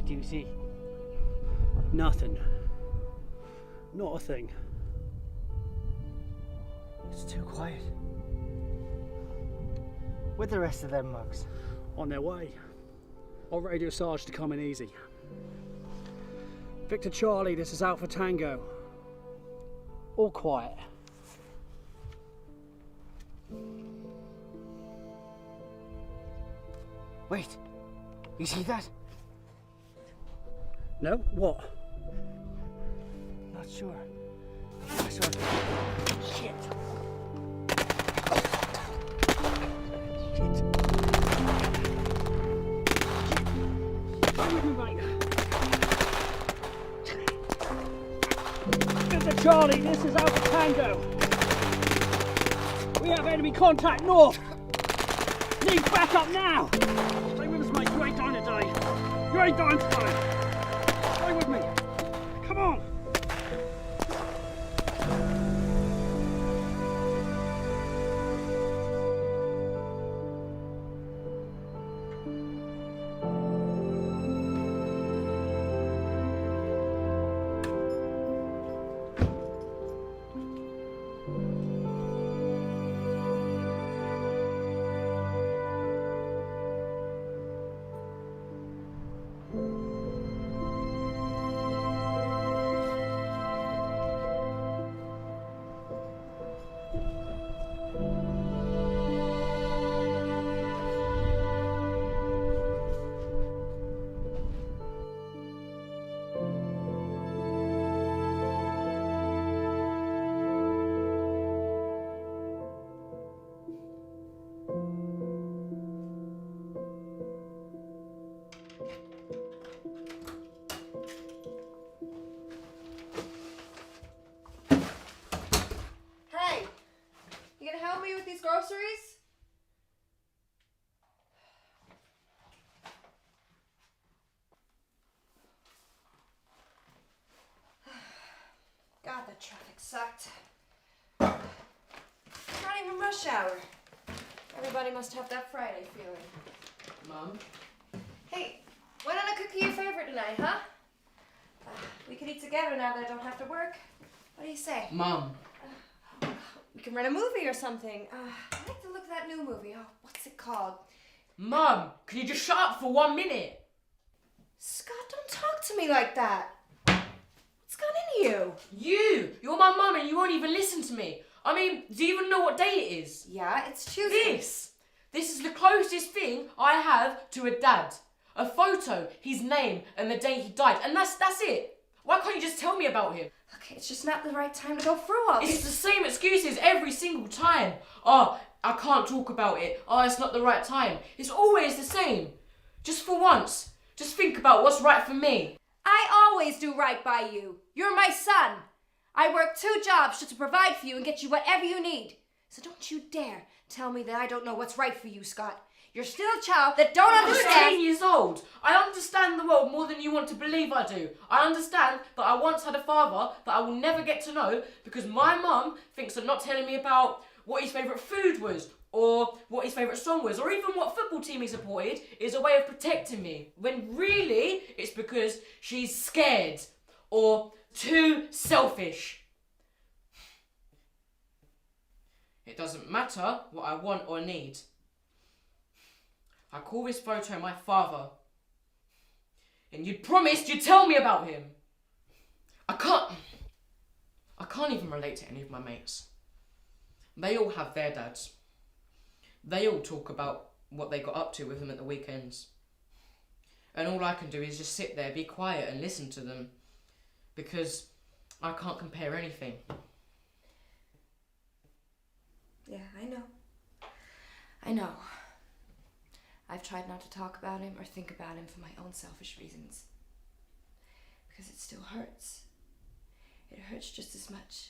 What do you see? Nothing. Not a thing. It's too quiet. Where'd the rest of them mugs? On their way. I'll radio Sarge to come in easy. Victor Charlie, this is Alpha Tango. All quiet. Wait, you see that? No? What? Not sure. Not sure. Shit. Victor Charlie, this is Alpha Tango. We have enemy contact north. Need backup now. Stay with us, mate. You ain't dying today. You ain't dying today. Stay with me. Come on. These groceries? God, the traffic sucked. Not even rush hour. Everybody must have that Friday feeling. Mum? Hey, why not cook your favorite tonight, huh? We could eat together now that I don't have to work. What do you say? Mum. We can rent a movie or something. I'd like to look at that new movie. Oh, what's it called? Mum, can you just shut up for 1 minute? Scott, don't talk to me like that. What's got into you? You're my mum and you won't even listen to me. I mean, do you even know what day it is? Yeah, it's Tuesday. This is the closest thing I have to a dad. A photo, his name, and the day he died. And that's it. Why can't you just tell me about him? Okay, it's just not the right time to go through all this. It's the same excuses every single time. Oh, I can't talk about it. Oh, it's not the right time. It's always the same. Just for once, just think about what's right for me. I always do right by you. You're my son. I work 2 jobs just to provide for you and get you whatever you need. So don't you dare tell me that I don't know what's right for you, Scott. You're still a child that don't I'm understand. 13 years old. I understand the world more than you want to believe I do. I understand that I once had a father that I will never get to know because my mum thinks that not telling me about what his favourite food was or what his favourite song was or even what football team he supported is a way of protecting me. When really it's because she's scared or too selfish. It doesn't matter what I want or need. I call this photo my father. And you'd promised you'd tell me about him. I can't even relate to any of my mates. They all have their dads. They all talk about what they got up to with them at the weekends. And all I can do is just sit there, be quiet and listen to them. Because I can't compare anything. Yeah, I know. I've tried not to talk about him or think about him for my own selfish reasons. Because it still hurts. It hurts just as much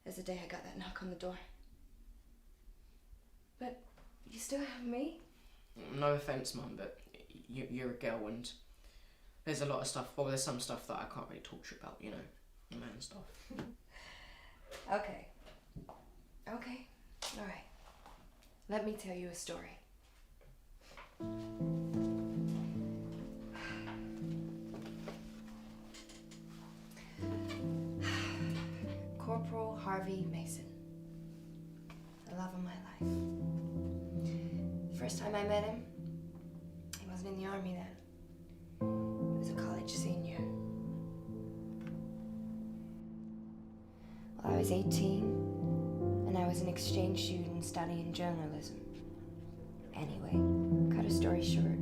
as the day I got that knock on the door. But you still have me? No offence, Mum, but you're a girl and there's a lot of stuff, well, there's some stuff that I can't really talk to you about, you know, the man stuff. Okay. All right. Let me tell you a story. Harvey Mason. The love of my life. First time I met him, he wasn't in the army then. He was a college senior. Well, I was 18, and I was an exchange student studying journalism. Anyway, cut a story short,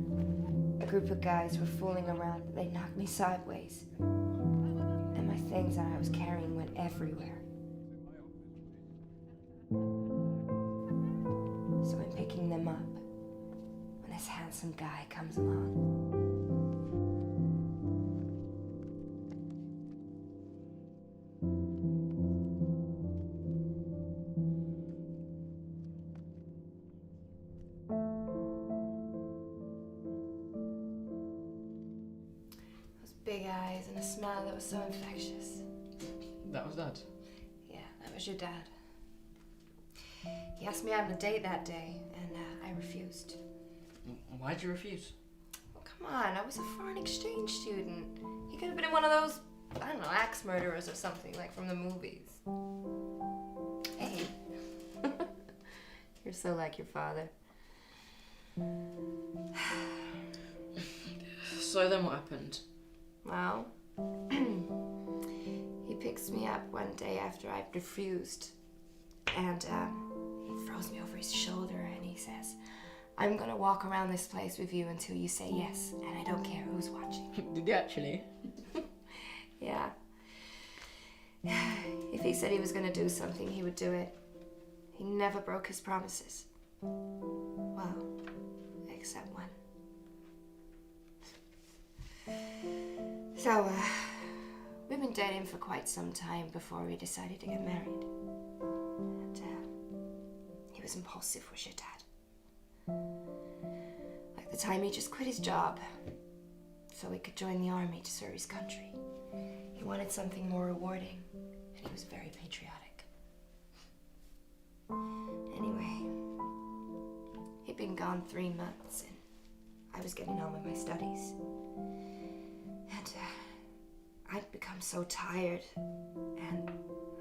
a group of guys were fooling around. They knocked me sideways, and my things that I was carrying went everywhere. So I'm picking them up when this handsome guy comes along. Those big eyes and a smile that was so infectious. That was Dad. Yeah, that was your dad. He asked me out on a date that day, and I refused. Why'd you refuse? Well, come on, I was a foreign exchange student. He could have been one of those, I don't know, axe murderers or something, like from the movies. Hey. You're so like your father. So then what happened? Well, he picks me up one day after I've refused, and he throws me over his shoulder and he says, "I'm gonna walk around this place with you until you say yes, and I don't care who's watching." Did you actually? Yeah. If he said he was gonna do something, he would do it. He never broke his promises. Well, except one. So, we've been dating for quite some time before we decided to get married. And, he was impulsive, was your dad. Like the time he just quit his job so he could join the army to serve his country. He wanted something more rewarding, and he was very patriotic. Anyway, he'd been gone 3 months, and I was getting on with my studies. And I'd become so tired, and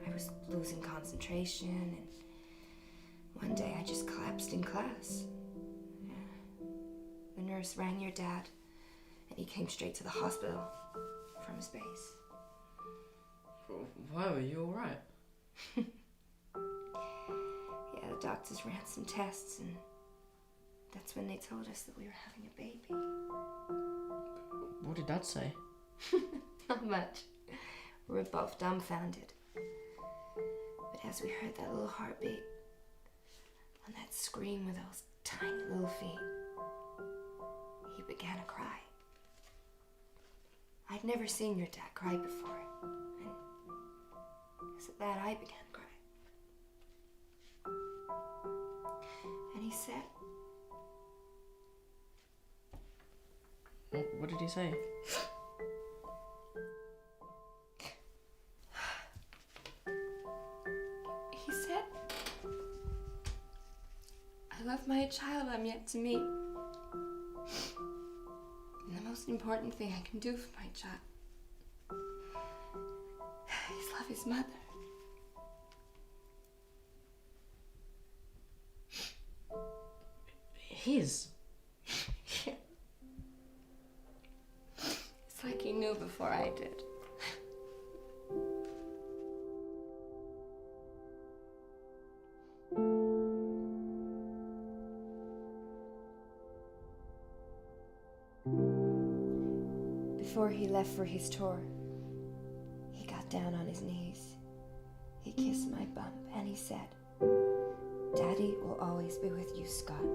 I was losing concentration, and one day I just collapsed in class. Yeah. The nurse rang your dad, and he came straight to the hospital from his base. Why, were you alright? Yeah, the doctors ran some tests, and that's when they told us that we were having a baby. What did Dad say? Not much. We were both dumbfounded. But as we heard that little heartbeat, and that scream with those tiny little feet, he began to cry. I'd never seen your dad cry before, and because of that I began to cry. And he said, What did he say? He said, "I love my child I'm yet to meet. And the most important thing I can do for my child is love his mother." His? Yeah. It's like he knew before I did. Before he left for his tour, he got down on his knees. He kissed my bump and he said, "Daddy will always be with you, Scott."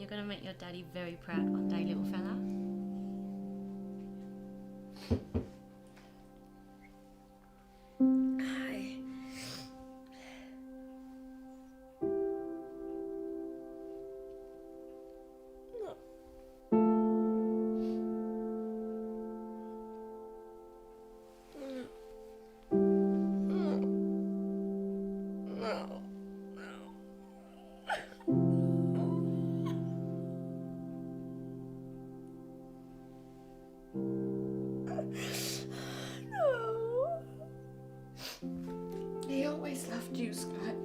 You're gonna make your daddy very proud one day, little fella. He always loved you, Scott.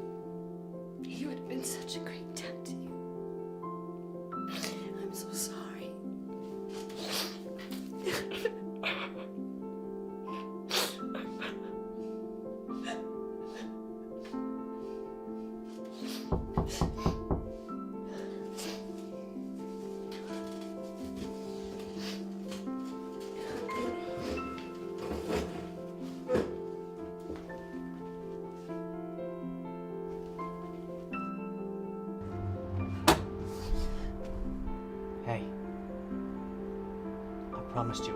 He would have been such a great dad to you. I'm so sorry. Hey, I promised you